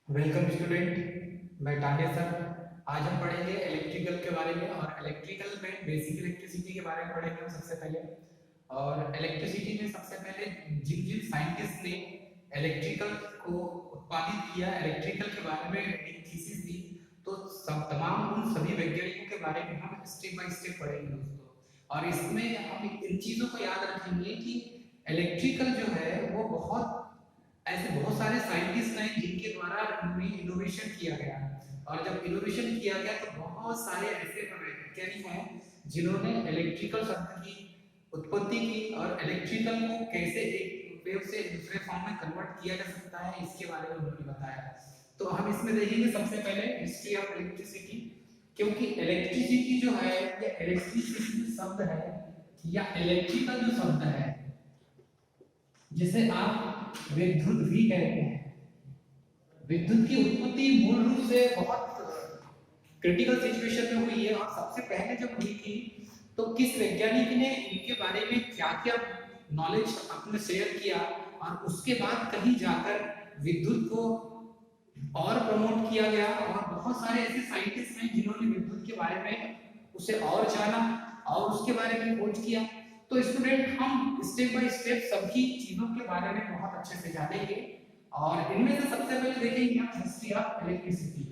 Welcome student, मैं Tande sir. आज हम पढ़ेंगे इलेक्ट्रिकल के बारे में और इलेक्ट्रिकल में बेसिक इलेक्ट्रिसिटी के बारे में पढ़ेंगे हम सबसे पहले। और इलेक्ट्रिसिटी में सबसे पहले जिन जिन साइंटिस्ट ने इलेक्ट्रिकल को उत्पादित किया, इलेक्ट्रिकल के बारे में एक थीसिस दी, तो सब तमाम उन सभी वैज्ञानिकों के बारे में हम स्टेप बाय स्टेप पढ़ेंगे दोस्तों। और इसमें हम इन चीज़ों को याद रखेंगे कि इलेक्ट्रिकल जो है वो बहुत ऐसे बहुत सारे साइंटिस्ट हैं जिनके द्वारा इनोवेशन किया गया। और जब इनोवेशन किया गया तो बहुत सारे ऐसे वैज्ञानिक हैं जिन्होंने इलेक्ट्रिकल शब्द की उत्पत्ति की और इलेक्ट्रिकल को कैसे एक वेव से दूसरे फॉर्म में कन्वर्ट किया जा सकता है इसके बारे में उन्होंने बताया। तो हम इसमें देखेंगे सबसे पहले हिस्ट्री ऑफ इलेक्ट्रिसिटी, क्योंकि इलेक्ट्रिसिटी जो है या इलेक्ट्रिसिटी शब्द है या इलेक्ट्रिकल जो शब्द है जिसे आप विद्युत भी कहते हैं। विद्युत की उत्पत्ति मूल रूप से बहुत क्रिटिकल सिचुएशन में हुई है। और सबसे पहले जब हुई थी तो किस वैज्ञानिक ने इनके बारे में क्या क्या नॉलेज अपने शेयर किया, और उसके बाद कहीं जाकर विद्युत को और प्रमोट किया गया। और बहुत सारे ऐसे साइंटिस्ट हैं जिन्होंने विद्युत के बारे में उसे और जाना और उसके बारे में खोज किया। तो स्टूडेंट हम स्टेप बाय स्टेप सभी चीजों के बारे में बहुत अच्छे से जानेंगे। और इनमें से सबसे पहले देखेंगे हम हिस्ट्री ऑफ इलेक्ट्रिसिटी।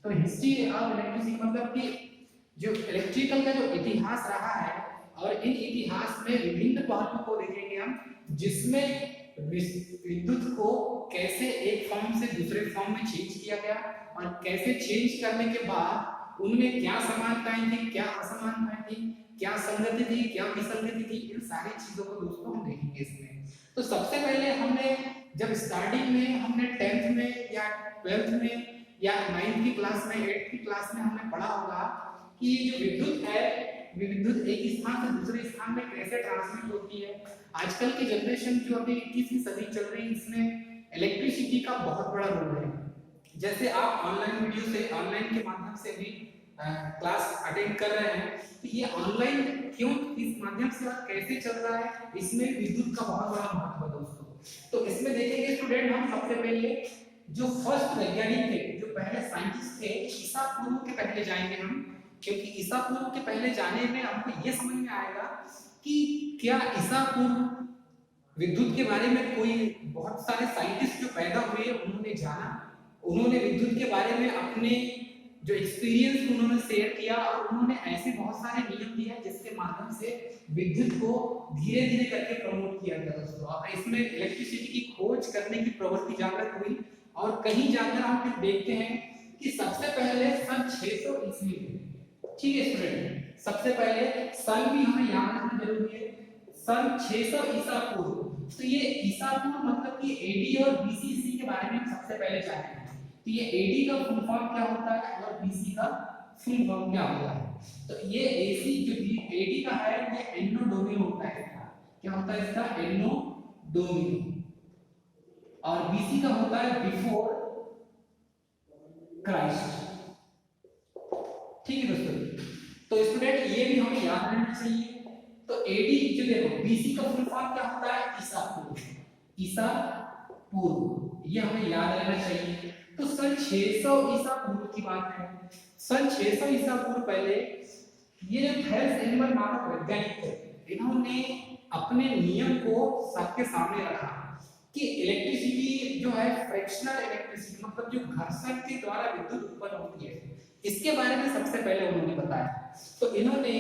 तो हिस्ट्री ऑफ इलेक्ट्रिसिटी मतलब कि जो इलेक्ट्रिकल का जो इतिहास रहा है, और इन इतिहास में विभिन्न पहलुओं को देखेंगे हम, जिसमें विद्युत को कैसे एक फॉर्म से दूसरे फॉर्म में चेंज किया गया और कैसे चेंज करने के बाद उनमें क्या समानताएं थी, क्या असमानताएं थी, क्या संगति थी, क्या विसंगति थी। इन सारी चीजों को दोस्तों हम देखेंगे इसमें। तो सबसे पहले हमने जब स्टार्टिंग में हमने 10th में या 12th में या 9th की क्लास में 8th की क्लास में हमने पढ़ा होगा कि जो विद्युत है, विद्युत एक स्थान से दूसरे स्थान में कैसे ट्रांसमिट होती है। आजकल की जनरेशन जो अभी 21वीं सदी चल रही है, इसमें इलेक्ट्रिसिटी का बहुत बड़ा रोल है। जैसे आप ऑनलाइन वीडियो से, ऑनलाइन के माध्यम से भी क्लास अटेंड कर रहे हैं, तो ये ऑनलाइन क्यों, इस माध्यम से और कैसे चल रहा है, इसमें विद्युत का बहुत बड़ा महत्व है दोस्तों। तो इसमें देखेंगे स्टूडेंट हम सबसे पहले जो फर्स्ट वैज्ञानिक थे, जो पहले साइंटिस्ट थे, ईसा पूर्व के पहले जाएंगे हम, क्योंकि ईसा पूर्व के पहले जाने में हमको ये समझ में आएगा कि क्या ईसा पूर्व विद्युत के बारे में कोई बहुत सारे साइंटिस्ट जो पैदा हुए उन्होंने जाना, उन्होंने विद्युत के बारे में अपने जो एक्सपीरियंस उन्होंने शेयर किया, और उन्होंने ऐसे बहुत सारे नियम दिए जिसके माध्यम से विद्युत को धीरे धीरे करके प्रमोट किया गया दोस्तों। और इसमें इलेक्ट्रिसिटी की खोज करने की प्रवृत्ति जागृत हुई। और कहीं जाकर हम फिर देखते हैं कि सबसे पहले सन 600 ईस्वी में, ठीक है स्टूडेंट, सबसे पहले सन भी हमें याद रखना जरूरी है, सन 600 ईसा पूर्व। तो ये ईसा पूर्व मतलब कि एडी और बीसीसी के बारे में हम सबसे पहले जानेंगे। तो ये एडी का फुल फॉर्म क्या होता है और बीसी का फुल फॉर्म क्या होता है। तो ये एसी जो एडी का है ये एनो डोमिनो होता है इसका। क्या होता है इसका? एनो डोमिनो। और बीसी का होता है बिफोर क्राइस्ट। ठीक है दोस्तों, तो स्टूडेंट ये भी हमें याद रहना चाहिए। तो एडी जो देखो, बीसी का फुल फॉर्म क्या होता है? ईसा पूर्व। ईसा पूर्व, ये हमें याद रहना चाहिए। तो सन 600 ईसा पूर्व की बात है। सन 600 ईसा पूर्व पहले ये जो थेल्स एनिमल नामक वैज्ञानिक थे, इन्होंने अपने नियम को सबके सामने रखा कि इलेक्ट्रिसिटी जो है फ्रैक्शनल इलेक्ट्रिसिटी, मतलब जो घर्षण के द्वारा विद्युत उत्पन्न होती है, इसके बारे में सबसे पहले उन्होंने बताया। तो इन्होंने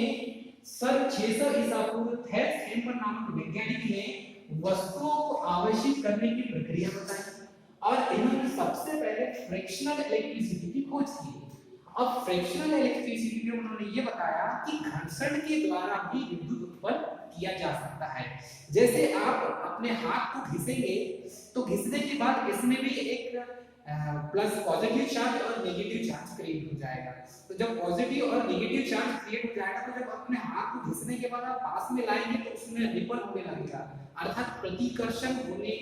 सन 600 ईसा पूर्व थेल्स एनिमल नामक वैज्ञानिक ने वस्तुओं को आवेशित करने की प्रक्रिया बताई, और इन्होंने सबसे पहले फ्रैक्शनल इलेक्ट्रिसिटी की खोज की। अब फ्रैक्शनल इलेक्ट्रिसिटी में उन्होंने ये बताया कि घर्षण के द्वारा भी विद्युत उत्पन्न किया जा सकता है। जैसे आप अपने हाथ को घिसेंगे तो घिसने के बाद इसमें भी एक प्लस पॉजिटिव चार्ज और नेगेटिव चार्ज क्रिएट हो जाएगा। तो जब पॉजिटिव और नेगेटिव चार्ज क्रिएट हो जाएगा तो जब अपने हाथ को घिसने के बाद आप पास में लाएंगे तो उसमें रिपल होने लगेगा, अर्थात प्रतिकर्षण होने,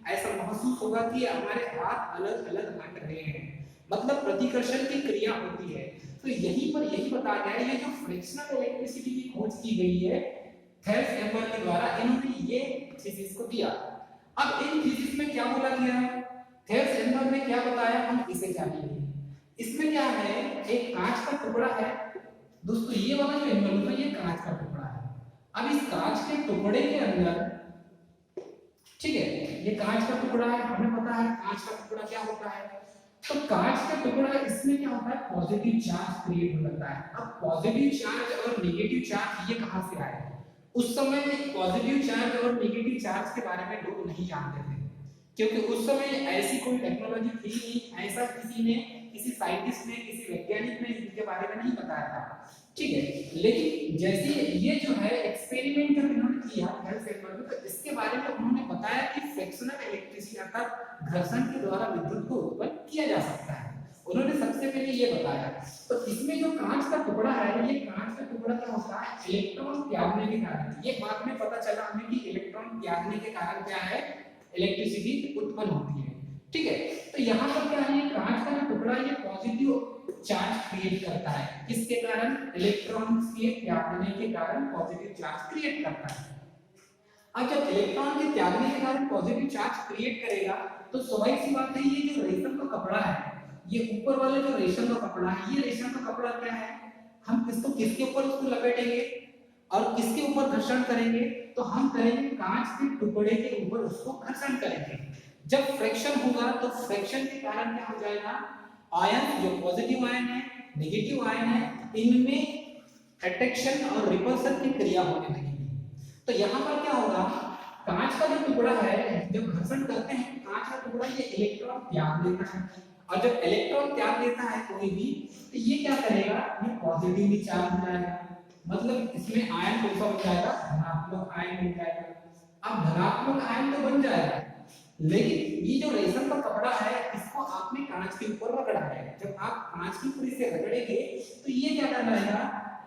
ऐसा महसूस होगा कि हमारे हाथ अलग अलग हट रहे हैं, मतलब प्रतिकर्षण की क्रिया होती है। तो यहीं पर यही बताया गया है, ये जो फ्रिक्शनल इलेक्ट्रिसिटी की खोज की गई है थेल्स एम्बर के द्वारा, इन्होंने ये थीसिस को दिया। अब इन थीसिस में क्या बोला गया? थेल्स ने क्या बताया, हम इसे जानेंगे। इसमें क्या है, एक कांच का टुकड़ा है दोस्तों, ये वाला जो एनवलप है ये कांच का टुकड़ा है। अब इस कांच के टुकड़े के अंदर, ठीक है, ये कांच का टुकड़ा है, हमें पता है कांच का टुकड़ा क्या होता है। तो कांच का टुकड़ा, इसमें क्या होता है, पॉजिटिव चार्ज क्रिएट हो जाता है। अब पॉजिटिव चार्ज और नेगेटिव चार्ज ये कहां से आए, उस समय पॉजिटिव चार्ज और नेगेटिव चार्ज के बारे में लोग नहीं जानते थे, क्योंकि उस समय ऐसी कोई टेक्नोलॉजी थी नहीं, ऐसा किसी साइंटिस्ट ने, किसी वैज्ञानिक ने इसके बारे में नहीं बताया था, ठीक है। लेकिन जैसे ये जो है एक्सपेरिमेंट जब इन्होंने किया हेल्थ, तो इसके बारे में उन्होंने बताया कि फ्रैक्शनल इलेक्ट्रिसिटी अर्थात घर्षण के द्वारा विद्युत को उत्पन्न किया जा सकता है, उन्होंने सबसे पहले ये बताया। तो इसमें जो कांच का टुकड़ा है, ये कांच का टुकड़ा क्या होता है, इलेक्ट्रॉन त्यागने के कारण, ये बाद में पता चला हमें कि इलेक्ट्रॉन त्यागने के कारण क्या है, इलेक्ट्रिसिटी उत्पन्न होती है, ठीक है। तो यहाँ पर क्या है, कांच का टुकड़ा ये पॉजिटिव चार्ज क्रिएट करता है, किसके कारण, इलेक्ट्रॉन्स के त्यागने के कारण पॉजिटिव चार्ज क्रिएट करता है। अब जब इलेक्ट्रॉन के त्यागने के कारण पॉजिटिव चार्ज क्रिएट करेगा, तो स्वाभाविक सी बात है, ये जो रेशम का कपड़ा है, ये ऊपर वाला जो रेशम का कपड़ा है, ये रेशम का कपड़ा क्या है, हम इसको किसके ऊपर उसको लपेटेंगे और किसके ऊपर घर्षण करेंगे, तो हम करेंगे कांच के टुकड़े के ऊपर उसको घर्षण करेंगे। जब फ्रिक्शन होगा तो फ्रिक्शन के कारण क्या हो जाएगा, आयन जो पॉजिटिव आयन है, नेगेटिव आयन है, इनमें अट्रैक्शन और रिपल्शन की क्रिया होने लगेगी। तो यहाँ पर क्या होगा, कांच का जो टुकड़ा है, जब घर्षण करते हैं कांच का टुकड़ा ये इलेक्ट्रॉन त्याग देता है, और जब इलेक्ट्रॉन त्याग देता है कोई भी, तो ये क्या करेगा, ये पॉजिटिवली चार्ज हो जाएगा, मतलब इसमें आयन कौन सा बन जाएगा, धनात्मक आयन बन जाएगा। अब धनात्मक आयन तो बन जाएगा, लेकिन ये जो रेशम का कपड़ा है, इसको आपने कांच के ऊपर रगड़ा है, जब आप कांच के ऊपर इसे रगड़ेंगे तो ये क्या कर जाएगा,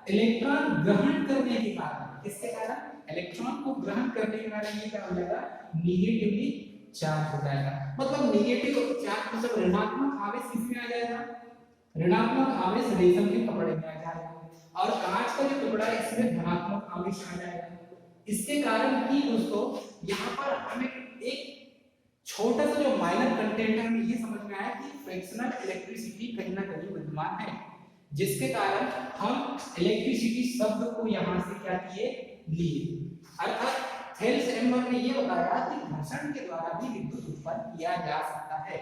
इलेक्ट्रॉन ग्रहण करने के कारण, किसके कारण, इलेक्ट्रॉन को ग्रहण करने के कारण ये क्या हो जाएगा, नेगेटिवली चार्ज हो जाएगा। मतलब नेगेटिव चार्ज मतलब ऋणात्मक आवेश किसमें आ जाएगा, ऋणात्मक आवेश रेशम के कपड़े में आ जाएगा, और कांच का जो टुकड़ा है इसमें धनात्मक आवेश आ जाएगा। इसके कारण ही दोस्तों यहाँ पर हमें एक छोटा सा जो माइनर कंटेंट है, हमें ये समझ में आया कि फ्रैक्शनल इलेक्ट्रिसिटी कहीं ना कहीं विद्यमान है, जिसके कारण हम इलेक्ट्रिसिटी शब्द को यहाँ से क्या किए, लिए। अर्थात थेल्स ने ये बताया कि घर्षण के द्वारा भी विद्युत उत्पन्न किया जा सकता है।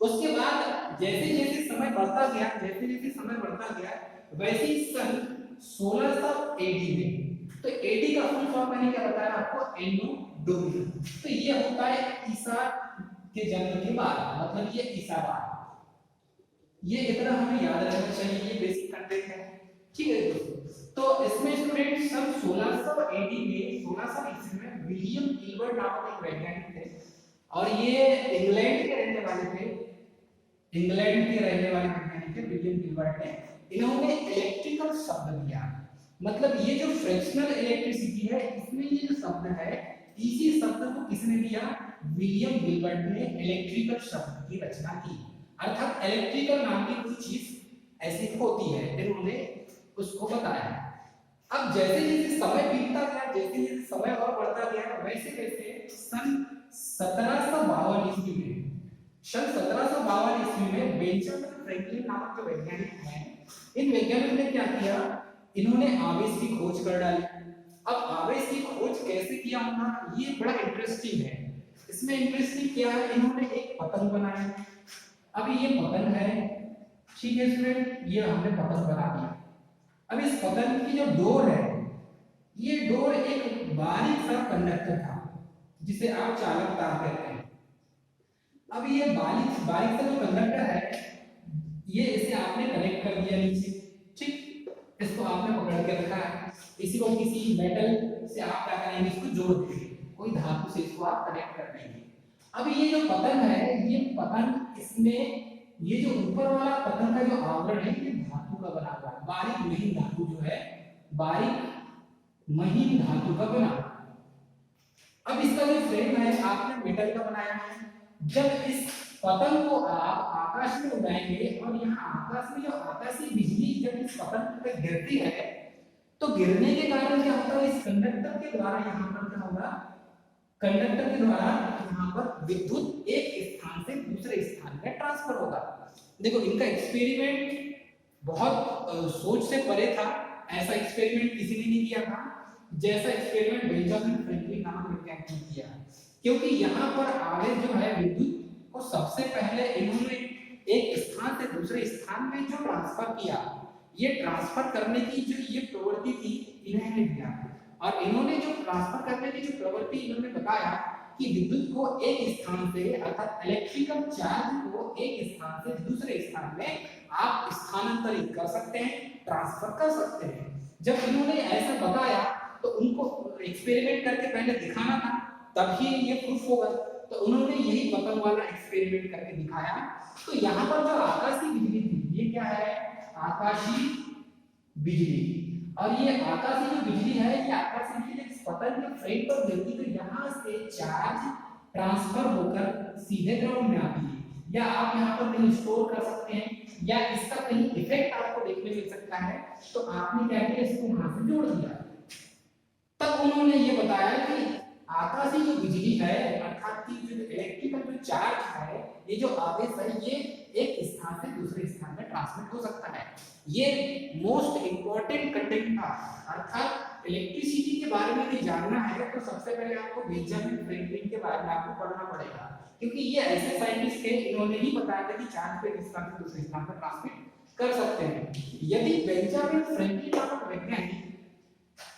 उसके बाद जैसे जैसे समय बढ़ता गया, वैसे ही सन 1600 एडी में, तो एडी का फुल फॉर्म मैंने क्या बताया आपको, एनो डोमिनियन। तो ये होता है ईसा के जन्म के बाद, मतलब ये ईसा बाद, ये इतना हमें याद रखना चाहिए, ये बेसिक कंटेंट है, ठीक है दोस्तों। तो इसमें स्टूडेंट सन 1600 एडी में, 1600 ईस्वी में विलियम गिलबर्ट नामक एक वैज्ञानिक थे, और ये इंग्लैंड के रहने वाले थे, वैज्ञानिक थे विलियम गिलबर्ट ने। इन्होंने इलेक्ट्रिकल शब्द दिया, मतलब ये जो फ्रैक्शनल इलेक्ट्रिसिटी है, इसमें ये जो शब्द है, इसी शब्द को किसने दिया, विलियम गिलबर्ट ने इलेक्ट्रिकल शब्द की रचना की। अर्थात इलेक्ट्रिकल नाम की कोई चीज ऐसी होती है, इन्होंने उसको बताया। अब जैसे जैसे समय बीतता गया, जैसे जैसे समय और बढ़ता गया, वैसे वैसे सन 1752 ईस्वी में बेंजामिन फ्रैंकलिन नामक जो वैज्ञानिक हैं, इन वैज्ञानिकों ने क्या किया, इन्होंने आवेश की खोज कर डाली। अब आवेश की खोज कैसे किया होगा, ये बड़ा इंटरेस्टिंग है। इसमें इंटरेस्टिंग क्या है, इन्होंने एक पतंग बनाया। अब ये पतंग है, ठीक है स्टूडेंट, ये हमने पतंग बना दिया। अब इस पतंग की जो डोर है, ये डोर एक बारीक सा कंडक्टर था, जिसे आप चालक तार कहते हैं। अब ये बारीक सा जो कंडक्टर है, ये इसे आपने कनेक्ट कर दिया नीचे, ठीक, इसको आपने पकड़ के रखा है, इसी को किसी मेटल से आप क्या करेंगे, इसको जोड़ देंगे, कोई धातु से इसको आप कनेक्ट कर देंगे। अब ये जो पतंग है, ये पतंग, इसमें ये जो ऊपर वाला पतंग का जो आवरण है, ये धातु का बना हुआ है, बारीक महीन धातु जो है, बारीक महीन धातु का बना। अब इसका जो फ्रेम है आपने मेटल का बनाया है। जब इस पतंग को आप आकाश में उड़ाएंगे, और यहाँ आकाश में जो आकाशीय बिजली जब इस पतंग पर गिरती है, तो गिरने के कारण क्या होता है, इस कंडक्टर के द्वारा यहाँ पर क्या होगा, कंडक्टर के द्वारा यहाँ पर विद्युत एक स्थान से दूसरे स्थान में ट्रांसफर होगा। देखो इनका एक्सपेरिमेंट बहुत सोच से परे था, ऐसा एक्सपेरिमेंट किसी ने नहीं किया था जैसा एक्सपेरिमेंट बेंजामिन फ्रैंकलिन नामक वैज्ञानिक ने किया, क्योंकि यहाँ पर आवेश जो है विद्युत को सबसे पहले इन्होंने एक स्थान से दूसरे स्थान में जो ट्रांसफर किया, ये ट्रांसफर करने की जो ये प्रवृत्ति थी इन्होंने दिया, और इन्होंने जो ट्रांसफर करने की जो प्रवृत्ति इन्होंने बताया कि विद्युत को एक स्थान से अर्थात इलेक्ट्रिकल चार्ज को एक स्थान से दूसरे स्थान में आप स्थानांतरित कर सकते हैं, ट्रांसफर कर सकते हैं। जब इन्होंने ऐसा बताया तो उनको एक्सपेरिमेंट करके पहले दिखाना था, तभी ये प्रूफ होगा। तो उन्होंने यही बटन वाला एक्सपेरिमेंट करके दिखाया। तो यहाँ पर जो आकाशीय बिजली थी, ये क्या है? आकाशीय बिजली। और ये आकाशीय जो बिजली है, ये आकाशीय बिजली इस पतन के फ्रेम पर गिरती तो यहाँ से चार्ज ट्रांसफर होकर सीधे ग्राउंड में आती है, या आप यहाँ पर कहीं स्टोर कर सकते हैं, या इसका कहीं इफेक्ट आपको देखने मिल सकता है। तो आपने क्या किया, इसको वहां से जोड़ दिया। तब उन्होंने ये बताया कि आकाशीय जो बिजली है अर्थात कि जो इलेक्ट्रिकल जो चार्ज है, ये जो आवेश है, ये एक स्थान से दूसरे स्थान में ट्रांसमिट हो सकता है। ये मोस्ट इंपॉर्टेंट कंटेंट था। अर्थात इलेक्ट्रिसिटी के बारे में यदि जानना है तो सबसे पहले आपको बेंजामिन फ्रैंकलिन के बारे में आपको पढ़ना पड़ेगा, क्योंकि ये ऐसे साइंटिस्ट थे, इन्होंने ही बताया था कि चार्ज को एक स्थान से दूसरे स्थान पर ट्रांसमिट कर सकते हैं। यदि बेंजामिन फ्रैंकलिन नामक वैज्ञानिक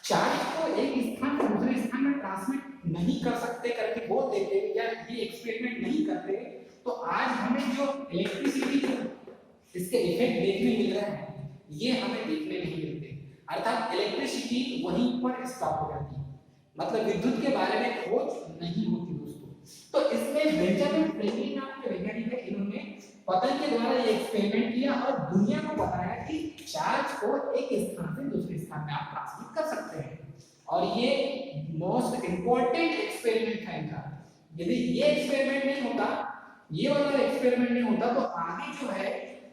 चार्ज को एक स्थान से दूसरे स्थान में ट्रांसमिट नहीं कर सकते करके बोल देते या ये एक्सपेरिमेंट नहीं करते, तो आज हमें जो इलेक्ट्रिसिटी जो इसके इफेक्ट देखने मिल रहे हैं, ये हमें देखने नहीं मिलते। अर्थात इलेक्ट्रिसिटी वहीं पर स्टॉप हो जाती है, मतलब विद्युत के बारे में खोज नहीं होती दोस्तों। तो इसमें बेंजामिन फ्रैंकलिन नाम के वैज्ञानिक है, इन्होंने पतन के द्वारा ये एक्सपेरिमेंट किया और दुनिया को बताया कि चार्ज को एक स्थान से दूसरे स्थान में आप ट्रांसमिट कर सकते हैं। और ये मोस्ट इंपॉर्टेंट एक्सपेरिमेंट है इनका। यदि ये एक्सपेरिमेंट नहीं होता, ये वाला एक्सपेरिमेंट नहीं होता, तो आगे जो है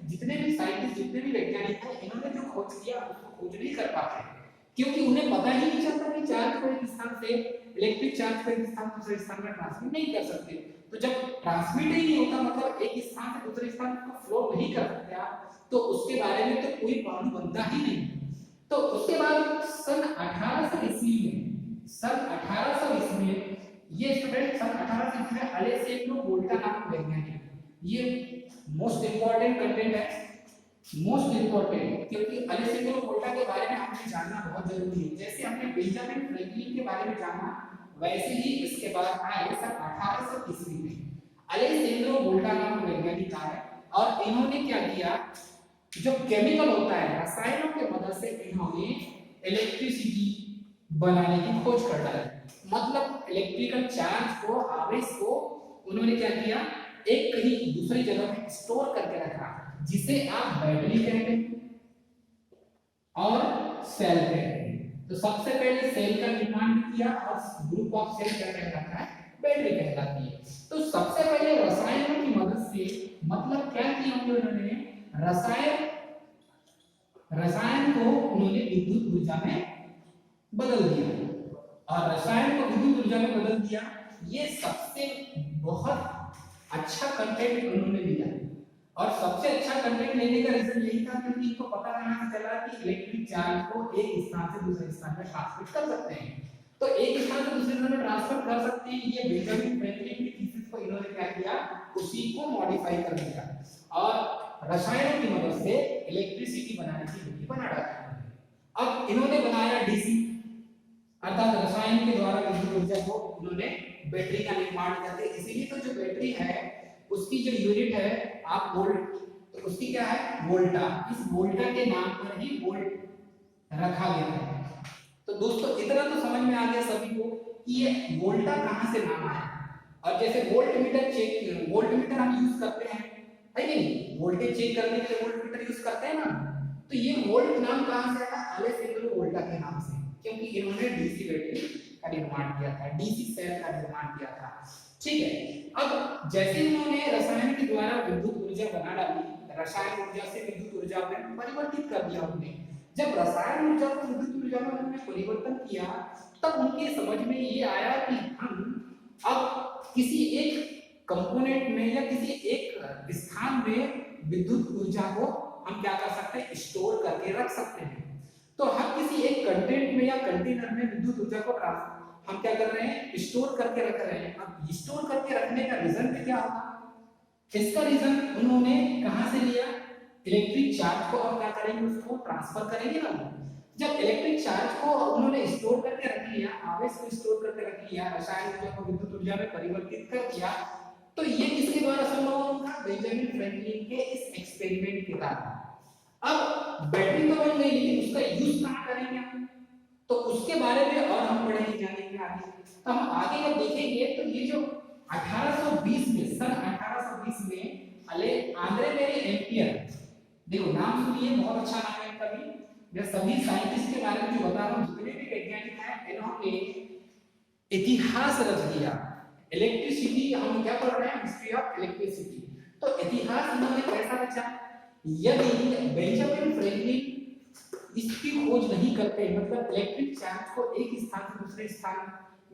जितने भी साइंटिस्ट, जितने भी वैज्ञानिक हैं, इन्होंने जो खोज किया उसको खोज नहीं कर पाते, क्योंकि उन्हें पता ही नहीं चलता कि चार्ज को एक स्थान से इलेक्ट्रिक चार्ज को एक स्थान से दूसरे स्थान में ट्रांसमिट नहीं कर सकते। तो जब ट्रांसमिट ही नहीं होता, मतलब एक स्थान से दूसरे स्थान में फ्लो नहीं कर सकते आप, तो उसके बारे में तो कोई परमाणु बनता ही नहीं। तो उसके बाद सन 1800 ईस्वी में ये स्टूडेंट सन 1800 ईस्वी में अलेसेंड्रो वोल्टा नामक वैज्ञानिक, ये मोस्ट इंपॉर्टेंट कंटेंट है, मोस्ट इंपॉर्टेंट, क्योंकि अलेसेंड्रो वोल्टा के बारे में हमें जानना बहुत जरूरी है। जैसे हमने बेंजामिन फ्रैंकलिन के बारे में जाना, वैसे ही इसके बाद आए सन 1800 ईस्वी में अलेसेंड्रो वोल्टा नामक वैज्ञानिक आए, और इन्होंने क्या किया, जो केमिकल होता है, रसायनों के मदद से इन्होंने इलेक्ट्रिसिटी बनाने की खोज कर डाली। मतलब इलेक्ट्रिकल चार्ज को, आवेश को उन्होंने क्या किया, एक कहीं दूसरी जगह में स्टोर करके रखा, जिसे आप बैटरी कहते हैं और सेल कहते हैं। तो सबसे पहले सेल का निर्माण किया और ग्रुप ऑफ सेल क्या कहलाता है, बैटरी कहलाती है। तो सबसे पहले रसायनों की मदद से, मतलब क्या किया उन्होंने, रसायन को उन्होंने विद्युत ऊर्जा में बदल दिया, और रसायन को विद्युत ऊर्जा में बदल दिया। ये सबसे बहुत अच्छा कंटेंट उन्होंने लिया, और सबसे अच्छा कंटेंट लेने का रीजन यही था क्योंकि इनको पता चला कि इलेक्ट्रिक चार्ज को एक स्थान से दूसरे स्थान में ट्रांसमिट कर सकते हैं। तो एक स्थान से दूसरे स्थान में ट्रांसफर कर सकते हैं, ये बेंजामिन फ्रैंकलिन की थीसिस को इन्होंने क्या किया, उसी को मॉडिफाई कर दिया और रसायनों की मदद से इलेक्ट्रिसिटी बनाने की विधि बना डाली। अब इन्होंने बनाया डीसी, अर्थात रसायन के द्वारा विद्युत ऊर्जा को इन्होंने बैटरी का निर्माण करते। इसीलिए तो जो बैटरी है उसकी जो यूनिट है आप वोल्ट, तो उसकी क्या है, वोल्टा। इस वोल्टा के नाम पर ही वोल्ट रखा गया है। तो दोस्तों इतना तो समझ में आ गया सभी को कि ये वोल्टा कहां से नाम आया। और जैसे वोल्ट मीटर हम यूज करते हैं, है नहीं, वोल्टेज चेक करने के लिए वोल्ट मीटर यूज करते हैं ना, तो ये वोल्ट नाम कहां से आया, अलेसेंड्रो वोल्टा के नाम से, क्योंकि इन्होंने डीसी बैटरी का निर्माण किया था, डीसी सेल का निर्माण किया था। ठीक है। अब जैसे इन्होंने रसायन के द्वारा विद्युत ऊर्जा बना डाली, रसायन ऊर्जा से विद्युत ऊर्जा में परिवर्तित कर दिया उन्होंने। जब रसायन ऊर्जा को विद्युत ऊर्जा में उन्होंने परिवर्तन किया, तब उनके समझ में ये आया कि हम अब किसी एक कंपोनेंट में या किसी एक स्थान में विद्युत ऊर्जा को हम क्या कर सकते हैं, स्टोर करके रख सकते हैं। तो हम किसी एक कंटेंट में या कंटेनर में विद्युत ऊर्जा को हम क्या कर रहे हैं, स्टोर करके रख रहे हैं। अब स्टोर करके रखने का रीजन क्या होगा, इसका रीजन उन्होंने कहां से लिया, इलेक्ट्रिक चार्ज को और क्या करेंगे, उसको ट्रांसफर करेंगे ना। जब इलेक्ट्रिक चार्ज को उन्होंने स्टोर करके रख लिया, आवेश को स्टोर करके रख लिया, रसायन ऊर्जा को विद्युत ऊर्जा में परिवर्तित कर दिया, तो ये किसके द्वारा संभव होगा, बेंजामिन फ्रैंकलिन के इस एक्सपेरिमेंट के कारण। अब बैटरी तो बन गई, लेकिन उसका यूज कहां करेंगे हम, तो उसके बारे में और हम पढ़ेंगे, जानेंगे आगे। तो हम आगे जब देखेंगे तो ये जो 1820 में, सन 1820 में आंद्रे मेरी एम्पियर, देखो नाम सुनिए, बहुत अच्छा नाम है इनका भी। मैं सभी साइंटिस्ट के बारे में जो बता रहा हूं, जितने भी वैज्ञानिक हैं, इन्होंने इतिहास रच दिया। इलेक्ट्रिसिटी हम क्या पढ़ रहे हैं, हिस्ट्री ऑफ इलेक्ट्रिसिटी। तो इतिहास इन्होंने कैसा रचा, यदि बेंजामिन फ्रैंकलिन इसकी खोज नहीं करते, मतलब इलेक्ट्रिक चार्ज को एक स्थान से दूसरे स्थान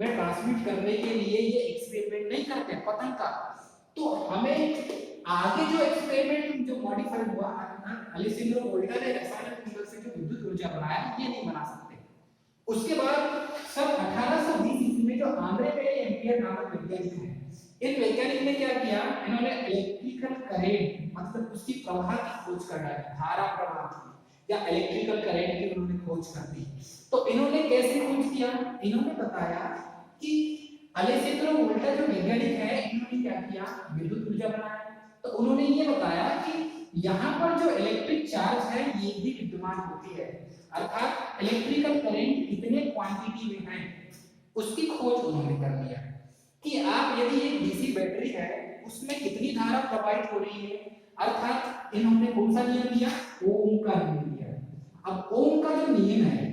में ट्रांसमिट करने के लिए ये एक्सपेरिमेंट नहीं करते पतंग का, तो हमें आगे जो एक्सपेरिमेंट जो मॉडिफाइड हुआ, अलेसेंद्रो वोल्टा ने रसायन कुंडल से जो विद्युत ऊर्जा बनाया, ये नहीं बना सकते। उसके बाद सन 1820 ईस्वी में जो आंद्रे मेरी एम्पियर नामक वैज्ञानिक हैं, इन वैज्ञानिक ने क्या किया, इन्होंने इलेक्ट्रिकल करंट मतलब उसकी प्रवाह की खोज कर डाली, धारा प्रवाह की या इलेक्ट्रिकल करंट की उन्होंने खोज कर दी। तो इन्होंने कैसे खोज किया, इन्होंने बताया कि अलेसेंद्रो वोल्टा जो वैज्ञानिक है, इन्होंने क्या किया, विद्युत ऊर्जा बनाया। तो उन्होंने ये बताया कि यहाँ पर जो इलेक्ट्रिक चार्ज है ये भी विद्यमान होती है, अर्थात इलेक्ट्रिकल करंट कितने क्वांटिटी में है उसकी खोज उन्होंने कर लिया कि आप यदि एक डीसी बैटरी है उसमें कितनी धारा प्रवाहित हो रही है, अर्थात इन्होंने कौन सा नियम दिया, ओम का नियम दिया। अब ओम का जो नियम है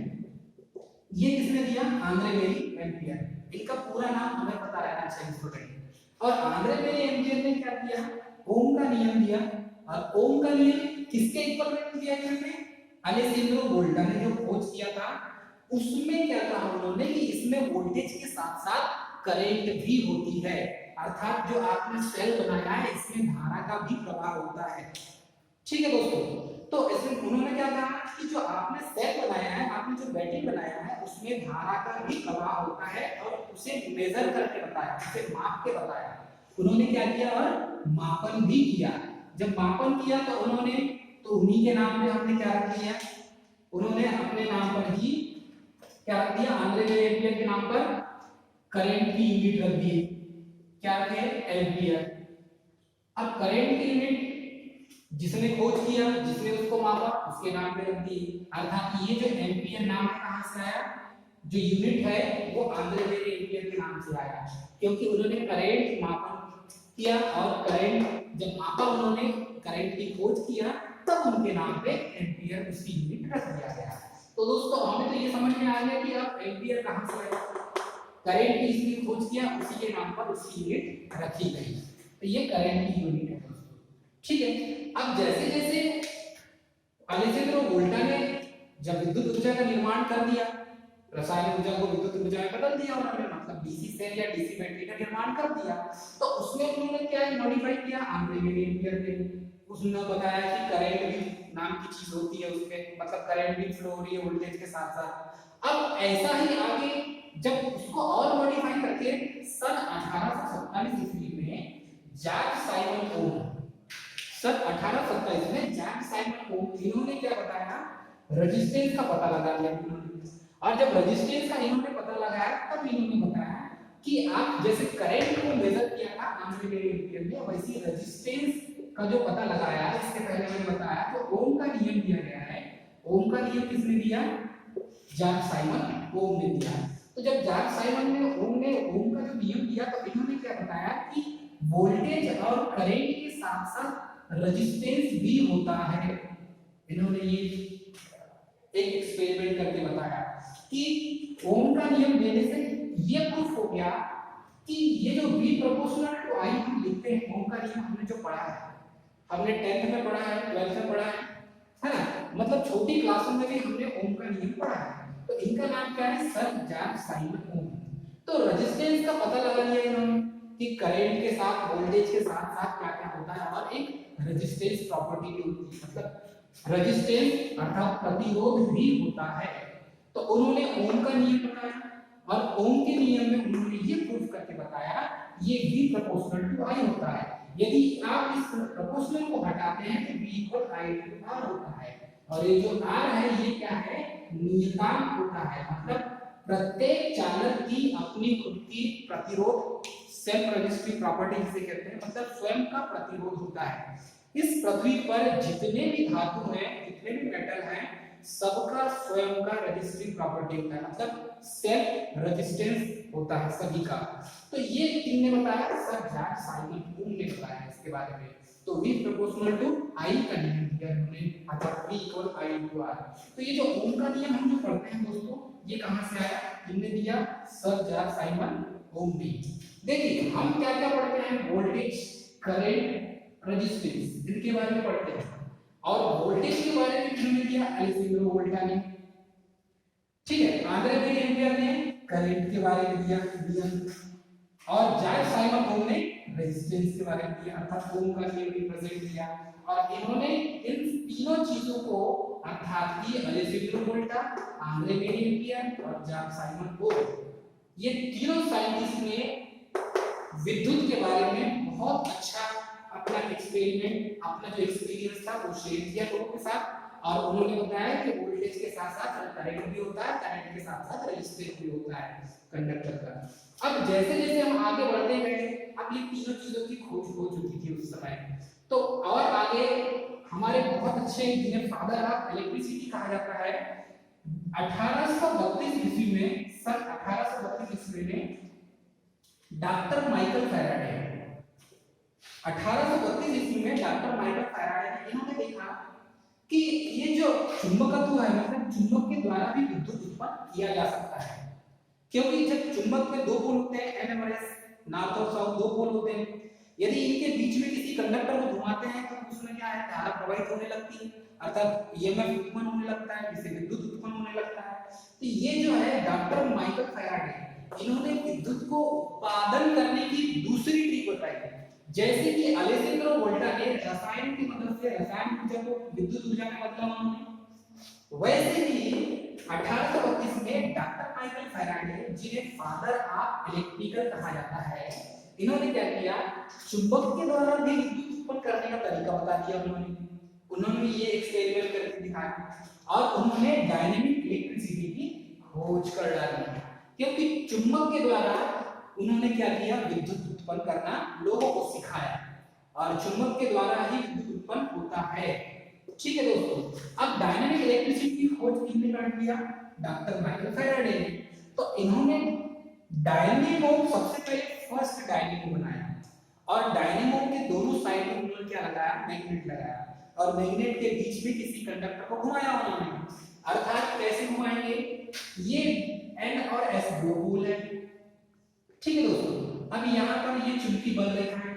ये किसने दिया, आंद्रे मेरी एम्पियर। इनका पूरा नाम हमें पता रहना चाहिए स्टूडेंट। और आंद्रे मेरी एम्पियर ने क्या किया, ओम का नियम दिया। और ओम का नियम किसके इक्विवेलेंट दिया इन्होंने, अलेसेंद्रो वोल्टा ने जो खोज किया था उसमें क्या कहा उन्होंने कि इसमें वोल्टेज के साथ साथ करंट भी होती है, अर्थात जो आपने सेल बनाया है इसमें धारा का भी प्रवाह होता है। ठीक है दोस्तों, तो इसमें उन्होंने क्या कहा कि जो आपने सेल बनाया है, आपने जो बैटरी बनाया है उसमें धारा का भी प्रवाह होता है, और उसे मेजर करके बताया, उसे माप के बताया। उन्होंने क्या किया, और मापन भी किया। जब मापन किया तो उन्होंने, तो उन्हीं के नाम पे हमने क्या रख दिया, उन्होंने अपने नाम पर ही क्या रख दिया, आंद्रे मेरी एम्पियर के नाम पर करंट की यूनिट रख दी, क्या रखे, एम्पियर। अब करंट की यूनिट जिसने खोज किया, जिसने उसको मापा, उसके नाम पे रख दी, अर्थात ये जो एम्पियर नाम है कहां से आया, जो यूनिट है वो आंद्रे मेरी एम्पियर के नाम से आया, क्योंकि उन्होंने करंट मापन किया, और करंट जब मापा उन्होंने, करंट की खोज किया, तब उनके नाम पे एम्पियर उसकी यूनिट रख दिया गया। तो दोस्तों हमें तो ये समझ में आ गया कि अब एम्पियर कहां से आया, करंट की इसने खोज किया, उसी के नाम पर उसकी यूनिट रखी गई। तो ये करंट की यूनिट है दोस्तों। ठीक है, अब जैसे जैसे अलेसेंद्रो वोल्टा ने जब विद्युत ऊर्जा का निर्माण कर दिया, रसायन ऊर्जा को विद्युत ऊर्जा में बदल दिया उन्होंने, मतलब डीसी सेल या डीसी बैटरी का निर्माण कर दिया, तो उसमें उन्होंने क्या मॉडिफाई किया, आंद्रे मेरी एम्पियर ने उसने बताया कि करंट भी नाम की चीज होती है उसमें, मतलब करंट भी फ्लो हो रही है वोल्टेज के साथ साथ। अब ऐसा ही आगे जब उसको और मॉडिफाई करके सन 1847 ईस्वी में जैक साइमन ओम, सन 1827 में जैक साइमन ओम, इन्होंने क्या बताया, रेजिस्टेंस का पता लगा लिया इन्होंने। और जब रेजिस्टेंस का इन्होंने पता लगाया तब इन्होंने बताया कि आप जैसे करंट को मेजर किया था आंद्रे मेरी एम्पियर ने, वैसे रेजिस्टेंस का जो पता लगाया, इसके पहले मैंने बताया, तो ओम का नियम दिया गया है। ओम का नियम किसने दिया, जैक साइमन ओम ने दिया। तो जब जैक साइमन ने ओम का जो नियम दिया, तो इन्होंने क्या बताया कि वोल्टेज और करंट के साथ साथ रेजिस्टेंस भी होता है। इन्होंने ये एक एक्सपेरिमेंट करके बताया कि ओम का नियम देने से ये प्रूफ हो गया कि ये जो V प्रोपोर्शनल टू I हम लिखते हैं, ओम का नियम हमने जो पढ़ा है, हमने 10th में पढ़ा है, 12th में पढ़ा है ना, मतलब छोटी क्लासों में भी हमने ओम का नियम पढ़ा है। तो इनका नाम क्या है, सर जैक साइमन ओम। तो रेजिस्टेंस का पता लगा लिया इन्होंने कि करंट के साथ वोल्टेज के साथ साथ क्या क्या होता है और एक रेजिस्टेंस प्रॉपर्टी भी होती है, मतलब रेजिस्टेंस अर्थात प्रतिरोध भी होता है। तो उन्होंने ओम का नियम बताया और ओम के नियम में उन्होंने ये प्रूफ करके बताया ये V प्रोपोर्शनल टू I होता है। यदि आप इस प्रोपोर्शनल को हटाते हैं तो V equal I to R होता है और ये जो R है ये क्या है, नियतांक होता है, मतलब प्रत्येक चालक की अपनी खुद की प्रतिरोध सेल्फ रेजिस्टिव प्रॉपर्टी जिसे कहते हैं, मतलब स्वयं का प्रतिरोध होता है। इस पृथ्वी पर जितने भी धातु हैं, जितने भी मेटल हैं, सबका स्वयं का रेजिस्टिव प्रॉपर्टी होता है, मतलब सेल्फ रेजिस्टेंस होता है सभी का। तो ये किसने बताया, सर जॉर्ज साइमन ओम ने बताया इसके बारे में। तो V प्रोपोर्शनल टू I का नियम दिया उन्होंने, अर्थात V equal I into R। तो ये जो ओम का नियम हम जो पढ़ते हैं दोस्तों, ये कहां से आया, इनने दिया सर जॉर्ज साइमन ओम ने। देखिए हम क्या क्या पढ़ते हैं, वोल्टेज, करंट, रेजिस्टेंस, इनके बारे में पढ़ते हैं। और वोल्टेज के बारे में किन्होंने दिया, अलेक्जेंड्रो वोल्टा ने, ठीक है। आंद्रे मेरी एम्पियर ने करंट के बारे में दिया और जॉर्ज साइमन ओम ने रेजिस्टेंस के बारे में दिया, अर्थात ओम का नियम रिप्रेजेंट किया। और इन्होंने इन तीनों चीजों को, अर्थात कि अलेक्जेंड्रो वोल्टा, आंद्रे मेरी एम्पियर और जॉर्ज साइमन ओम, ये तीनों साइंटिस्ट ने विद्युत के बारे में बहुत अच्छा अपना एक्सपेरिमेंट, अपना जो एक्सपीरियंस था वो शेयर किया लोगों के साथ। और उन्होंने बताया कि वोल्टेज के साथ साथ करंट भी होता है, करंट के साथ साथ रेजिस्टेंस भी होता है कंडक्टर का। अब जैसे जैसे हम आगे बढ़ते गए, अब ये तीनों चीजों की खोज हो चुकी थी उस समय, तो और आगे हमारे बहुत अच्छे इंजीनियर, फादर ऑफ इलेक्ट्रिसिटी कहा जाता है, 1832 ईस्वी में, सन 1832 ईस्वी में डॉक्टर माइकल फैराडे, 1832 ईस्वी में डॉक्टर माइकल फैराडे ने इन्होंने देखा कि ये जो चुंबकत्व है, मतलब चुंबक के द्वारा भी विद्युत उत्पन्न किया जा सकता है। क्योंकि जब चुंबक में दो पोल होते हैं, N और S, नॉर्थ और साउथ दो पोल होते हैं, यदि इनके बीच में किसी कंडक्टर को घुमाते हैं तो उसमें क्या है, धारा प्रवाहित होने लगती है, अर्थात EMF उत्पन्न होने लगता है, जिससे विद्युत उत्पन्न होने लगता है। तो ये जो है डॉक्टर माइकल फैराडे, इन्होंने विद्युत को उत्पादन करने की दूसरी ट्रिक बताई। जैसे कि अलेक्जेंड्रो वोल्टा ने रसायन की मदद से रसायन ऊर्जा को विद्युत ऊर्जा में बदला उन्होंने, वैसे ही 1832 में डॉक्टर माइकल फैराडे, जिन्हें फादर ऑफ इलेक्ट्रिकल कहा जाता है, इन्होंने क्या किया, चुंबक के द्वारा भी विद्युत उत्पन्न करने का तरीका बता दिया उन्होंने ये एक्सपेरिमेंट करके दिखाया और उन्होंने डायनेमिक इलेक्ट्रिसिटी की खोज कर डाली। क्योंकि चुंबक के द्वारा उन्होंने क्या किया, विद्युत उत्पन्न करना लोगों को सिखाया और चुंबक के द्वारा ही विद्युत उत्पन्न होता है। ठीक है दोस्तों, अब डायनेमिक इलेक्ट्रिसिटी की खोज किसने कर दिया, डॉक्टर माइकल फैराडे ने। तो इन्होंने डायनेमो, सबसे पहले फर्स्ट डायनेमो बनाया और डायनेमो के दोनों साइड में उन्होंने क्या लगाया, मैग्नेट लगाया और मैग्नेट के बीच में किसी कंडक्टर को घुमाया उन्होंने। अर्थात कैसे घुमाएंगे, ये N और S दो पोल है, ठीक है दोस्तों। अब यहाँ पर ये चुंबकीय बल रेखा है,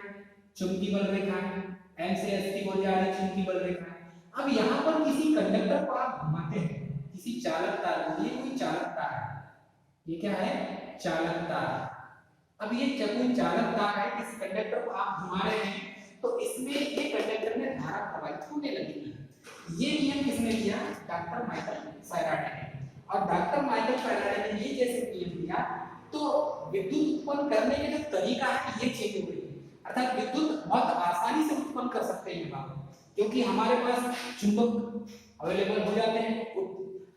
चुंबकीय बल रेखा है, N से S की ओर जा रही चुंबकीय बल रेखा है। अब यहाँ पर किसी कंडक्टर को आप घुमाते हैं, किसी चालक तार को, ये कोई चालक तार है, ये क्या है, चालक तार। अब ये कोई चालक तार है, किसी कंडक्टर को आप घुमा रहे हैं तो इसमें ये कंडक्टर में धारा प्रवाहित होने लगेगी। ये नियम किसने दिया, डॉक्टर माइकल फैराडे ने। और डॉक्टर माइकल फैराडे ने ये जैसे नियम दिया तो विद्युत उत्पन्न करने का जो तरीका है ये चेंज हो गई, अर्थात विद्युत बहुत आसानी से उत्पन्न कर सकते हैं हम, क्योंकि हमारे पास चुंबक अवेलेबल हो जाते हैं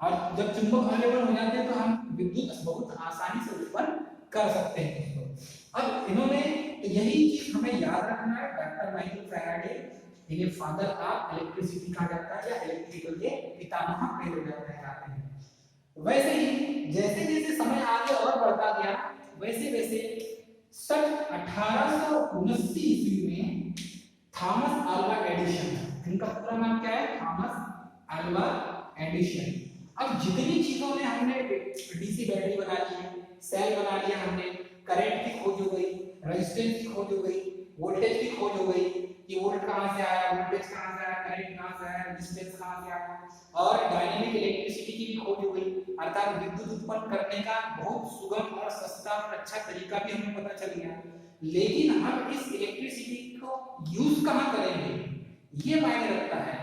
और जब चुंबक अवेलेबल हो जाते हैं तो हम विद्युत बहुत आसानी से उत्पन्न कर सकते हैं। अब इन्होंने यही चीज हमें याद रखना है, डॉक्टर माइकल फैराडे, इन्हें फादर ऑफ इलेक्ट्रिसिटी कहा जाता है या इलेक्ट्रिकल के पितामह कहे जाते हैं। वैसे ही जैसे जैसे समय आगे और बढ़ता गया, वैसे वैसे सन 1879 ईस्वी में थॉमस अल्वा एडिसन, इनका पूरा नाम क्या है, थॉमस अल्वा एडिसन। अब जितनी चीजों ने हमने डीसी बैटरी बना ली, सेल बना लिया हमने, करंट की खोज हो गई, रेजिस्टेंस की खोज हो गई, वोल्टेज की खोज हो गई कि वोल्ट कहां से आया, वोल्टेज कहां से आया, करंट कहां से आया, रेजिस्टेंस कहां से आया, और डायनेमिक इलेक्ट्रिसिटी की भी खोज हो गई, अर्थात विद्युत उत्पन्न करने का बहुत सुगम और सस्ता और अच्छा तरीका भी हमें पता चल गया। लेकिन हम इस इलेक्ट्रिसिटी को यूज कहाँ करेंगे ये मायने रखता है।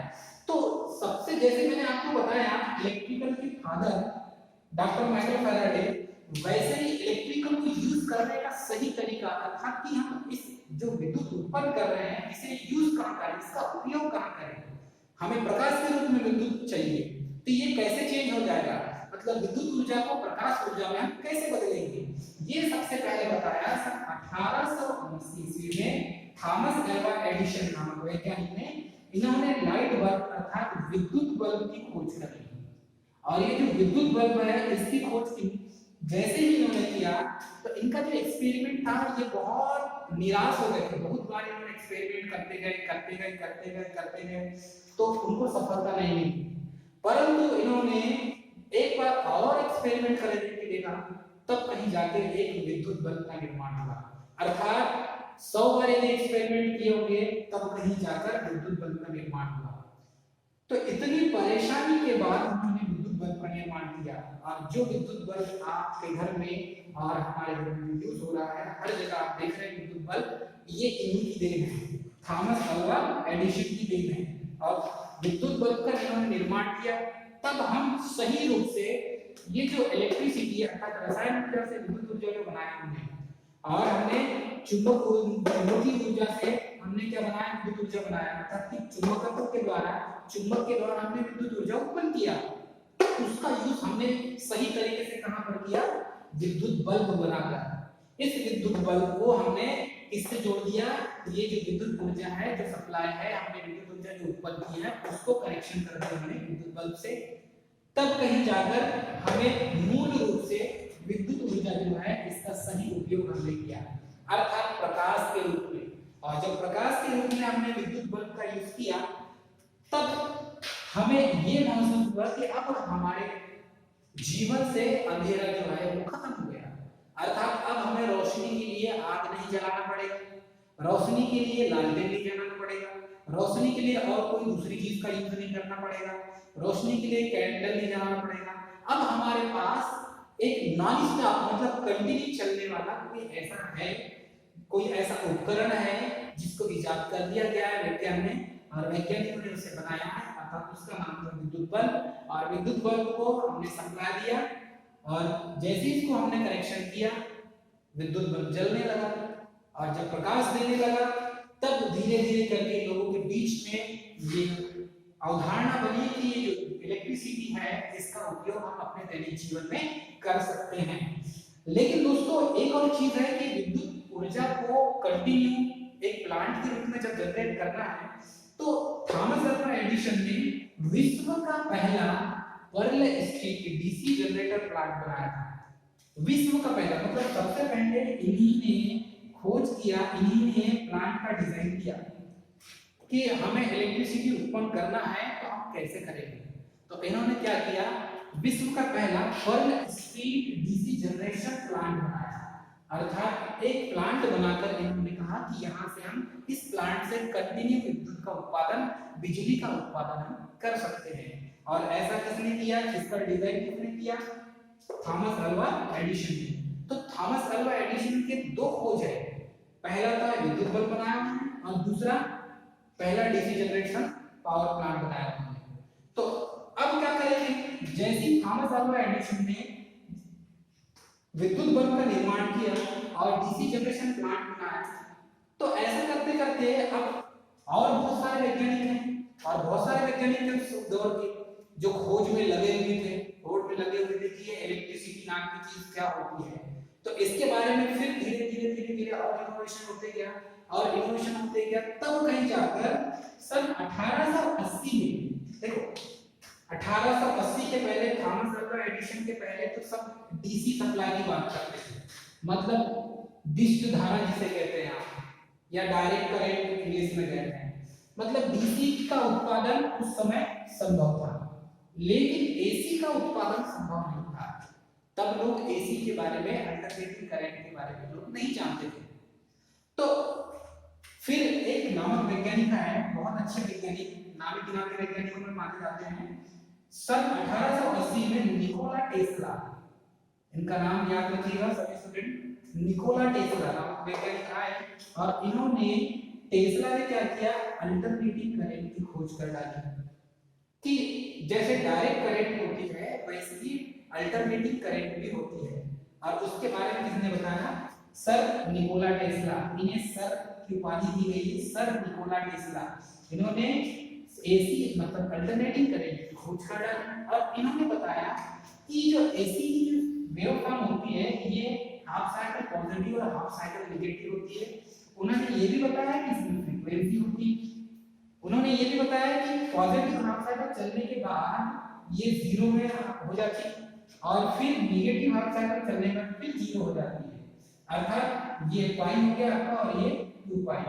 तो सबसे जैसे मैंने आपको बताया इलेक्ट्रिकल के फादर डॉक्टर माइकल फैराडे, वैसे ही इलेक्ट्रिकल को यूज करने का सही तरीका अर्थात कि हम इस जो विद्युत उत्पन्न कर रहे हैं इसे यूज कहाँ करें, इसका उपयोग कहाँ करें। हमें प्रकाश के रूप में विद्युत चाहिए, तो ये कैसे चेंज हो जाएगा, मतलब विद्युत ऊर्जा को प्रकाश ऊर्जा में हम कैसे बदलेंगे, ये सबसे पहले बताया सन 1819 ईस्वी में थॉमस एल्वा एडिसन नामक वैज्ञानिक ने। इन्होंने लाइट बल्ब अर्थात विद्युत बल्ब की खोज करी, और ये जो विद्युत बल्ब है इसकी खोज की जैसे ही इन्होंने किया तो इनका जो एक्सपेरिमेंट था ये बहुत निराश हो गए थे। बहुत बार इन्होंने एक्सपेरिमेंट करते गए तो उनको सफलता नहीं मिली, परंतु इन्होंने एक बार और एक्सपेरिमेंट करने के देखा, तब कहीं जाकर एक विद्युत बल्ब का निर्माण हुआ। अर्थात 100 बार इन्हें एक्सपेरिमेंट किए होंगे तब कहीं जाकर विद्युत बल्ब का निर्माण हुआ। तो इतनी परेशानी के बाद उन्होंने विद्युत बल्ब का निर्माण किया, और जो विद्युत बल्ब आपके घर में और हमारे घर में यूज हो रहा है, हर जगह आप देख रहे हैं विद्युत बल्ब, ये इन्हीं की देन है, थॉमस अल्वा एडिसन की देन है। और विद्युत बल्ब का इन्होंने निर्माण किया, तब हम सही रूप से ये जो इलेक्ट्रिसिटी है अर्थात रसायन ऊर्जा से विद्युत ऊर्जा को बनाया हमने, और हमने चुंबकीय ऊर्जा से हमने क्या बनाया, विद्युत ऊर्जा बनाया, अर्थात कि चुंबक के द्वारा हमने विद्युत ऊर्जा उत्पन्न किया। उसका यूज हमने सही तरीके से कहां पर किया, विद्युत बल्ब बनाकर। इस विद्युत बल्ब को हमने इससे जोड़ दिया, ये जो विद्युत ऊर्जा है जो सप्लाई है, हमने विद्युत ऊर्जा जो उत्पन्न की है उसको कनेक्शन कर दिया हमने विद्युत बल्ब से, तब कहीं जाकर हमें मूल रूप से विद्युत ऊर्जा जो है इसका सही उपयोग हमने किया, अर्थात प्रकाश के रूप में। और जब प्रकाश के रूप में हमने विद्युत बल्ब का यूज किया तब हमें ये महसूस हुआ कि अब हमारे जीवन से अंधेरा जो है वो खत्म हो गया, अर्थात अब हमें रोशनी के लिए आग नहीं जलाना पड़ेगा, रोशनी के लिए लालटेन नहीं जलाना पड़ेगा, रोशनी के लिए और कोई दूसरी चीज का यूज नहीं करना पड़ेगा, रोशनी के लिए कैंडल नहीं जलाना पड़ेगा। अब हमारे पास एक नॉन स्टॉप मतलब कंटिन्यू चलने वाला कोई ऐसा उपकरण है जिसको इजाद कर दिया गया है विज्ञान में, और वैज्ञानिकों ने उसे बनाया है, अर्थात उसका नाम है विद्युत बल्ब। और विद्युत बल्ब को हमने सप्लाई दिया, और जैसे इसको हमने कनेक्शन किया विद्युत बल्ब जलने लगा, और जब प्रकाश देने लगा तब धीरे धीरे करके लोगों के बीच में ये अवधारणा बनी कि ये जो इलेक्ट्रिसिटी है इसका उपयोग हम अपने दैनिक जीवन में कर सकते हैं। लेकिन दोस्तों एक और चीज है कि विद्युत ऊर्जा को कंटिन्यू एक प्लांट के रूप में जब जनरेट करना है तो थॉमस अल्वा एडिसन ने विश्व का पहला pearl street DC generator plant बनाया था। विश्व का पहला मतलब सबसे पहले इन्हीं ने खोज किया, इन्हीं ने प्लांट का डिजाइन किया कि हमें इलेक्ट्रिसिटी उत्पन्न करना है तो हम कैसे करेंगे। तो इन्होंने क्या किया, विश्व का पहला pearl street DC generation plant बनाया, अर्थात एक प्लांट बनाकर इन्होंने कहा कि यहाँ से हम इस प्लांट से कंटिन्यू विद्युत का उत्पादन, बिजली का उत्पादन हम कर सकते हैं। और ऐसा किसने किया, इसका डिजाइन किसने किया, थॉमस अल्वा एडिसन ने। तो थॉमस अल्वा एडिसन के दो खोज है, पहला था विद्युत बल्ब बनाया और दूसरा पहला डीसी जनरेशन पावर प्लांट बनाया उन्होंने। तो अब क्या करेंगे, जैसे थॉमस अल्वा एडिसन ने विद्युत बल्ब का निर्माण किया और डीसी जनरेशन प्लांट बनाया, तो ऐसा करते करते अब और बहुत सारे वैज्ञानिक हैं और बहुत सारे वैज्ञानिक उस दौर के जो खोज में लगे हुए थे, कि ये इलेक्ट्रिसिटी नाम की चीज क्या होती है। तो इसके बारे में फिर धीरे धीरे और इनोवेशन होते गया, तब कहीं जाकर सन 1880 में, देखो 1880 के पहले थॉमस अल्वा एडिसन के पहले तो सब डीसी सप्लाई की बात करते थे, मतलब विद्युत धारा जिसे कहते हैं आप, या डायरेक्ट करंट इंग्लिश में कहते हैं, मतलब डीसी का उत्पादन उस समय संभव था, लेकिन एसी का उत्पादन संभव नहीं था। तब लोग एसी के बारे में, अल्टरनेटिंग करंट के बारे में लोग नहीं जानते थे। तो फिर एक नामक वैज्ञानिक है, बहुत अच्छे वैज्ञानिक, नामी गिनामी वैज्ञानिकों में माने जाते हैं। सन 1880 में निकोला टेस्ला, इनका नाम याद रखिएगा सभी स्टूडेंट, निकोला टेस्ला नामक वैज्ञानिक आए और इन्होंने टेस्ला ने क्या किया, अल्टरनेटिंग करंट की खोज कर डाली कि जैसे डायरेक्ट करंट होती है वैसे ही अल्टरनेटिंग करंट भी होती है। और उसके बारे में किसने बताया, सर निकोला टेस्ला। इन्हें सर की उपाधि दी गई है, सर निकोला टेस्ला। इन्होंने एसी मतलब अल्टरनेटिंग करंट की खोज कर डाली और इन्होंने बताया कि जो एसी की जो वेवफॉर्म होती है ये हाफ साइकिल पॉजिटिव और हाफ साइकिल नेगेटिव होती है। उन्होंने ये भी बताया कि इसमें फ्रीक्वेंसी होती है। उन्होंने ये भी बताया कि पॉजिटिव हाफ साइकिल चलने के बाद ये 0 में हो जाती है और फिर नेगेटिव हाफ साइकिल चलने पर फिर 0 हो जाती है। अर्थात ये पाई हो गया आपका और ये 2 पाई,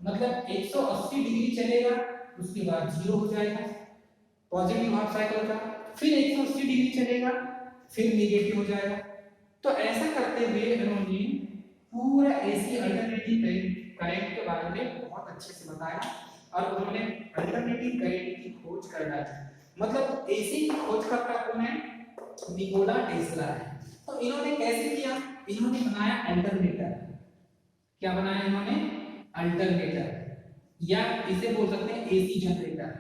मतलब 180 डिग्री चलेगा उसके बाद 0 हो जाएगा पॉजिटिव हाफ साइकिल का, फिर 180 डिग्री चलेगा फिर नेगेटिव हो जाएगा। तो ऐसा करते हुए इन्होंने पूरा एसी अल्टरनेटिंग करंट के बारे में बहुत अच्छे से बताया और उन्होंने अल्टरनेटिंग करंट की खोज कर डाली। मतलब एसी की खोज करता कौन है, निकोला टेस्ला है। तो इन्होंने कैसे किया, इन्होंने बनाया अल्टरनेटर। क्या बनाया इन्होंने, अल्टरनेटर, या इसे बोल सकते हैं एसी जनरेटर।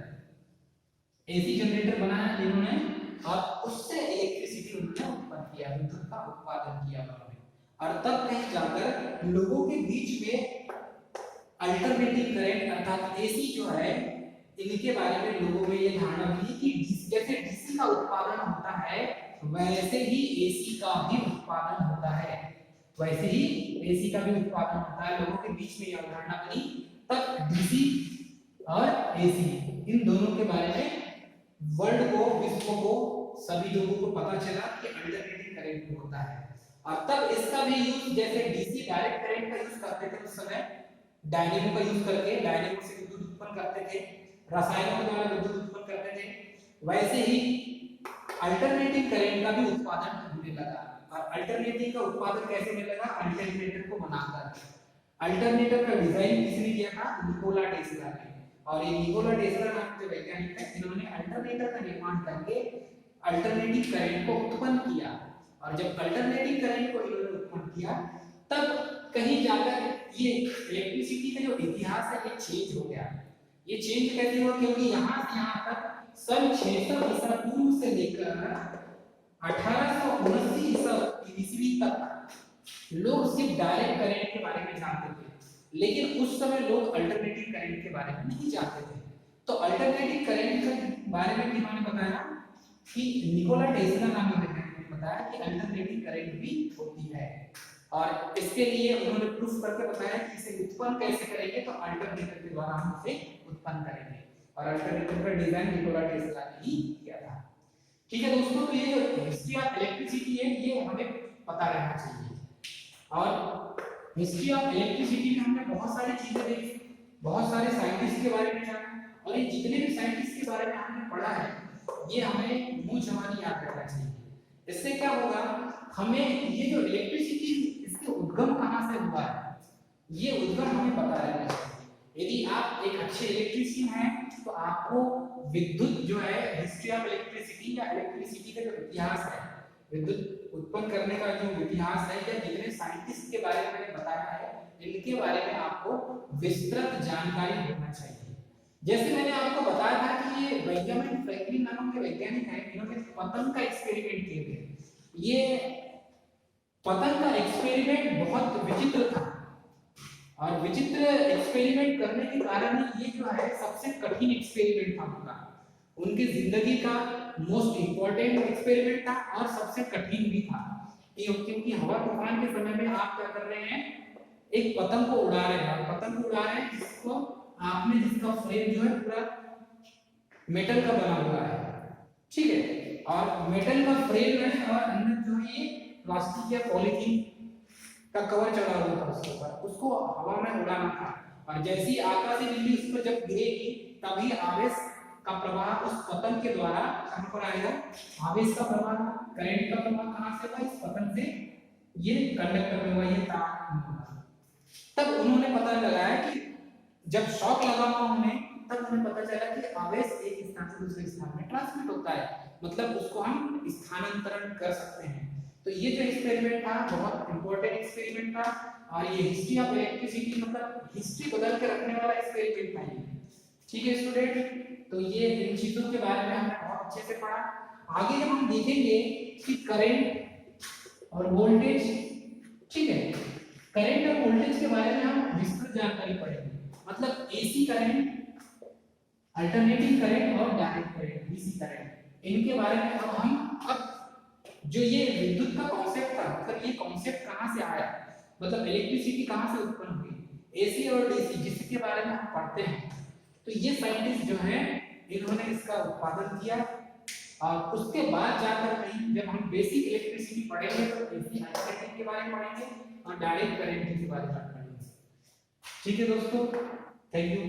एसी जनरेटर बनाया इन्होंने और उससे इलेक्ट्रिसिटी उन्होंने उत्पन्न किया, विद्युत का उत्पादन किया उन्होंने। और तब कहीं जाकर लोगों के बीच में अल्टरनेटिंग करंट अर्थात एसी जो है इनके बारे में लोगों में ये धारणा बनी कि जैसे डीसी का उत्पादन होता है वैसे ही एसी का भी उत्पादन होता है, वैसे ही एसी का भी उत्पादन होता है। लोगों के बीच में यह धारणा बनी, तब डीसी और एसी इन दोनों के बारे में वर्ल्ड को, विश्व को, सभी लोगों को पता चला कि अल्टरनेटिंग करंट होता है। और तब इसका भी यूज जैसे डीसी डायरेक्ट करंट का यूज करते थे उस समय डायनेमो का यूज करके डायनेमो से विद्युत उत्पन्न करते थे, रसायनों के द्वारा विद्युत उत्पन्न करते थे, वैसे ही अल्टरनेटिंग करंट का भी उत्पादन होने लगा। और अल्टरनेटिंग का उत्पादन कैसे होने लगा, अल्टरनेटर को बनाकर। अल्टरनेटर का डिजाइन किसने किया था, निकोला टेस्ला ने। और ये निकोला टेस्ला नाम के वैज्ञानिक है, इन्होंने अल्टरनेटर का निर्माण करके अल्टरनेटिंग करंट को उत्पन्न किया। और जब अल्टरनेटिंग करंट को इन्होंने उत्पन्न किया तब कहीं जाकर ये इलेक्ट्रिसिटी का जो इतिहास है ये चेंज हो गया। ये चेंज कैसे हुआ, क्योंकि यहाँ से यहाँ तक सन 600 ईसा पूर्व से लेकर 1879 ईस्वी तक लोग सिर्फ डायरेक्ट करंट के बारे में जानते थे, लेकिन उस समय लोग अल्टरनेटिंग करंट के बारे में नहीं जानते थे। तो अल्टरनेटिंग करंट के बारे में इन्होंने बताया कि निकोला टेस्ला नाम के वैज्ञानिक ने बताया कि अल्टरनेटिंग करंट भी होती है। और इसके लिए उन्होंने प्रूफ करके बताया कि इसे उत्पन्न कैसे करेंगे, तो अल्टरनेटर के द्वारा हम इसे उत्पन्न करेंगे। और अल्टरनेटर का डिजाइन निकोला टेस्ला ने ही किया था। ठीक है दोस्तों, तो ये जो हिस्ट्री ऑफ इलेक्ट्रिसिटी है ये हमें पता रहना चाहिए। और हिस्ट्री ऑफ इलेक्ट्रिसिटी में हमने बहुत सारी चीजें देखी, बहुत सारे साइंटिस्ट के बारे में जाना, और ये जितने भी साइंटिस्ट के बारे में हमने पढ़ा है ये हमें मुंह जबानी याद रखना चाहिए। इससे क्या होगा, हमें ये जो इलेक्ट्रिसिटी इसके उद्गम कहाँ से हुआ है ये उद्गम हमें पता रहना चाहिए। यदि आप एक अच्छे इलेक्ट्रीशियन हैं तो आपको विद्युत जो है हिस्ट्री ऑफ इलेक्ट्रिसिटी या इलेक्ट्रिसिटी का जो इतिहास है, विद्युत उत्पन्न करने का जो इतिहास है, या जितने साइंटिस्ट के बारे में मैंने बताया है इनके बारे में आपको विस्तृत जानकारी होना चाहिए। जैसे मैंने आपको बताया था कि ये बेंजामिन फ्रैंकलिन नामक के वैज्ञानिक हैं, इन्होंने पतंग का एक्सपेरिमेंट किए थे। ये पतंग का एक्सपेरिमेंट बहुत विचित्र था और विचित्र एक्सपेरिमेंट करने के कारण ये जो है सबसे कठिन एक्सपेरिमेंट था उनका, उनकी जिंदगी का मोस्ट इंपॉर्टेंट एक्सपेरिमेंट था और सबसे कठिन भी था। क्योंकि हवा तूफान के समय में आप क्या कर रहे हैं, एक पतंग को उड़ा रहे हैं, पतंग को उड़ा रहे हैं जिसको आपने जिसका फ्रेम जो है पूरा मेटल का बना हुआ है, ठीक है, और मेटल का फ्रेम है और अंदर जो है ये प्लास्टिक या पॉलीथीन का कवर चढ़ा हुआ था उसके ऊपर, उसको हवा में उड़ाना था। और जैसी आकाशीय बिजली उस पर जब गिरेगी तभी आवेश का प्रवाह उस पतंग के द्वारा कहां पर आएगा, आवेश का प्रवाह, करंट का प्रवाह कहां से होगा, इस पतंग से ये कंडक्टर में हुआ, ये तार। तब उन्होंने पता लगाया कि जब शॉक लगा उन्हें, तब उन्हें पता चला कि आवेश एक स्थान से दूसरे स्थान में ट्रांसमिट होता है, मतलब उसको हम स्थानांतरण कर सकते हैं। तो ये जो एक्सपेरिमेंट था बहुत इंपॉर्टेंट एक्सपेरिमेंट था और ये हिस्ट्री ऑफ इलेक्ट्रिसिटी मतलब हिस्ट्री बदल के रखने वाला एक्सपेरिमेंट था ये। ठीक है स्टूडेंट, तो ये इन चीजों के बारे में हमने बहुत अच्छे से पढ़ा। आगे जब हम देखेंगे कि करंट और वोल्टेज, ठीक है, करंट और वोल्टेज के बारे में हम विस्तृत जानकारी पढ़ेंगे, मतलब एसी करंट, अल्टरनेटिंग करंट और डायरेक्ट करंट, डीसी करंट, इनके बारे में अब जो ये विद्युत का कॉन्सेप्ट था, मतलब ये कॉन्सेप्ट कहां से आया, मतलब इलेक्ट्रिसिटी कहां से उत्पन्न हुई, एसी और डीसी जिसके बारे में हम पढ़ते हैं, तो ये साइंटिस्ट जो है इन्होंने इसका उत्पादन किया। और उसके बाद जाकर कहीं जब हम बेसिक इलेक्ट्रिसिटी पढ़ेंगे तो एसी अल्टरनेटिंग के बारे में पढ़ेंगे और डायरेक्ट करंट के बारे में पढ़ेंगे। ठीक है दोस्तों, थैंक यू।